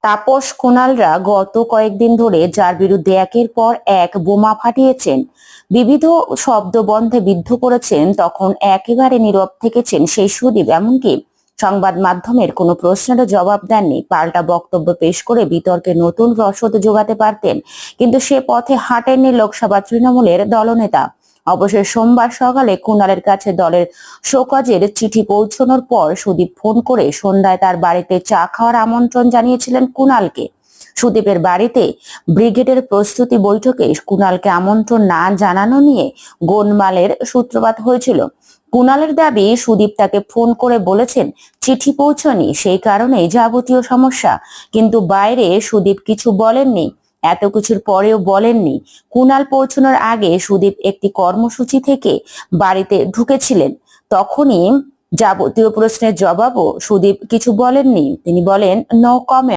তাপস কুণালরা গত কয়েকদিন ধরে যার বিরুদ্ধে একের পর এক বোমা ফাটিয়েছেন, বিবিধ শব্দবন্ধে বিদ্ধ করেছেন, তখন একেবারে নীরব থেকেছেন সেই সুদীপ। এমনকি সংবাদ মাধ্যমের কোনো প্রশ্নেরও জবাব দেননি। পাল্টা বক্তব্য পেশ করে বিতর্কে নতুন রসদ যোগাতে পারতেন, কিন্তু সে পথে হাঁটেননি লোকসভা তৃণমূলের দলনেতা। অবশেষে সোমবার সকালে কুণালের কাছে দলের শোকজের চিঠি পৌঁছানোর পর সুদীপ ফোন করে সন্ধ্যায় তার বাড়িতে চা খাওয়ার আমন্ত্রণ জানিয়েছিলেন কুণালকে। সুদীপের বাড়িতে ব্রিগেডের প্রস্তুতি বৈঠকে কুণালকে আমন্ত্রণ না জানানো নিয়ে গোলমালের সূত্রপাত হয়েছিল। কুণালের দাবি, সুদীপ তাকে ফোন করে বলেছেন চিঠি পৌঁছায়নি, সেই কারণেই যাবতীয় সমস্যা। কিন্তু বাইরে সুদীপ কিছু বলেননি। এত কিছুর পরেও বলেননি। কুণাল পৌঁছানোর আগে সুদীপ একটি কর্মসূচি থেকে বাড়িতে ঢুকেছিলেন। তখনই যাবতীয় প্রশ্নের জবাবও সুদীপ কিছু বলেননি। তিনি বলেন, নো কমেন্ট।